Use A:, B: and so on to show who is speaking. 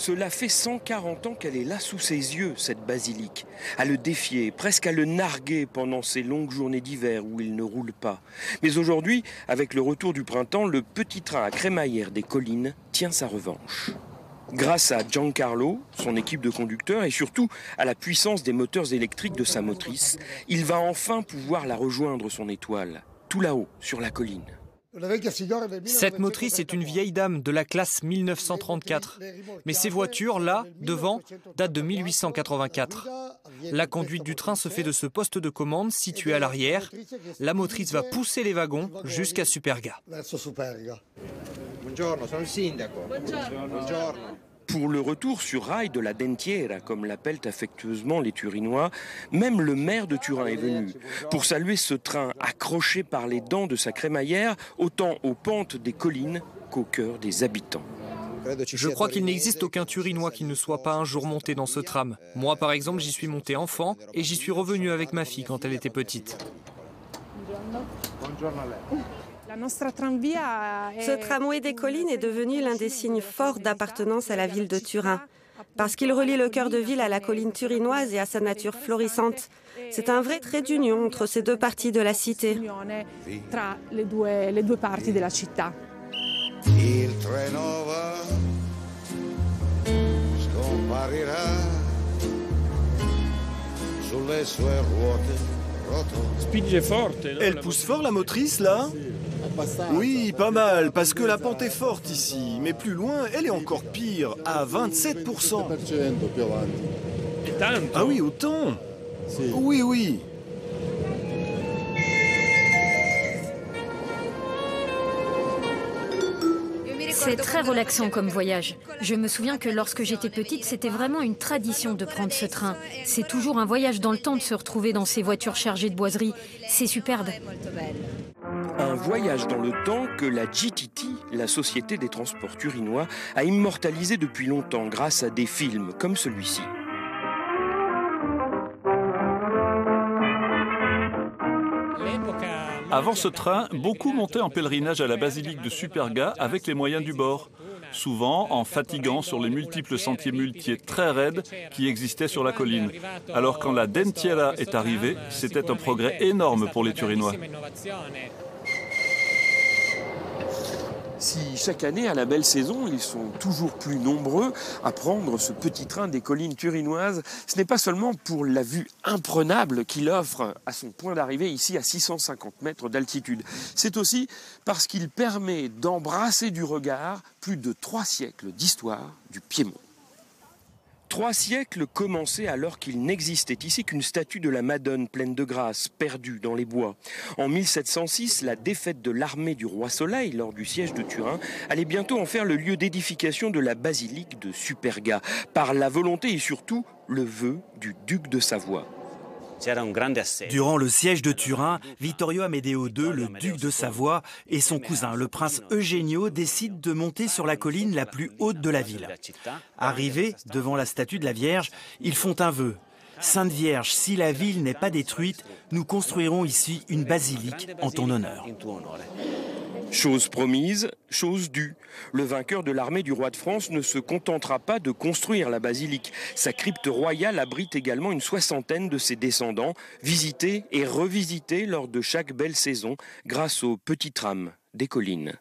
A: Cela fait 140 ans qu'elle est là sous ses yeux, cette basilique, à le défier, presque à le narguer pendant ces longues journées d'hiver où il ne roule pas. Mais aujourd'hui, avec le retour du printemps, le petit train à crémaillère des collines tient sa revanche. Grâce à Giancarlo, son équipe de conducteurs et surtout à la puissance des moteurs électriques de sa motrice, il va enfin pouvoir la rejoindre, son étoile, tout là-haut, sur la colline.
B: Cette motrice est une vieille dame de la classe 1934. Mais ces voitures, là, devant, datent de 1884. La conduite du train se fait de ce poste de commande situé à l'arrière. La motrice va pousser les wagons jusqu'à Superga.
A: Pour le retour sur rail de la Dentiera, comme l'appellent affectueusement les Turinois, même le maire de Turin est venu pour saluer ce train accroché par les dents de sa crémaillère, autant aux pentes des collines qu'au cœur des habitants.
B: Je crois qu'il n'existe aucun Turinois qui ne soit pas un jour monté dans ce tram. Moi, par exemple, j'y suis monté enfant et j'y suis revenu avec ma fille quand elle était petite.
C: Ce tramway des collines est devenu l'un des signes forts d'appartenance à la ville de Turin, parce qu'il relie le cœur de ville à la colline turinoise et à sa nature florissante. C'est un vrai trait d'union entre ces deux parties de la cité.
D: Elle pousse fort la motrice là? Oui, pas mal, parce que la pente est forte ici. Mais plus loin, elle est encore pire, à 27%. Ah oui, autant? Oui, oui.
E: C'est très relaxant comme voyage. Je me souviens que lorsque j'étais petite, c'était vraiment une tradition de prendre ce train. C'est toujours un voyage dans le temps de se retrouver dans ces voitures chargées de boiseries. C'est superbe.
A: Un voyage dans le temps que la GTT, la Société des transports turinois, a immortalisé depuis longtemps grâce à des films comme celui-ci.
F: Avant ce train, beaucoup montaient en pèlerinage à la basilique de Superga avec les moyens du bord, souvent en fatiguant sur les multiples sentiers muletiers très raides qui existaient sur la colline. Alors quand la Dentiera est arrivée, c'était un progrès énorme pour les Turinois.
A: Si chaque année, à la belle saison, ils sont toujours plus nombreux à prendre ce petit train des collines turinoises, ce n'est pas seulement pour la vue imprenable qu'il offre à son point d'arrivée ici à 650 mètres d'altitude. C'est aussi parce qu'il permet d'embrasser du regard plus de 3 siècles d'histoire du Piémont. 3 siècles commencés alors qu'il n'existait ici qu'une statue de la Madone pleine de grâce, perdue dans les bois. En 1706, la défaite de l'armée du roi Soleil lors du siège de Turin allait bientôt en faire le lieu d'édification de la basilique de Superga, par la volonté et surtout le vœu du duc de Savoie.
G: Durant le siège de Turin, Vittorio Amedeo II, le duc de Savoie, et son cousin, le prince Eugenio, décident de monter sur la colline la plus haute de la ville. Arrivés devant la statue de la Vierge, ils font un vœu. Sainte Vierge, si la ville n'est pas détruite, nous construirons ici une basilique en ton honneur.
A: Chose promise, chose due. Le vainqueur de l'armée du roi de France ne se contentera pas de construire la basilique. Sa crypte royale abrite également une 60aine de ses descendants, visités et revisités lors de chaque belle saison grâce au petit tram des collines.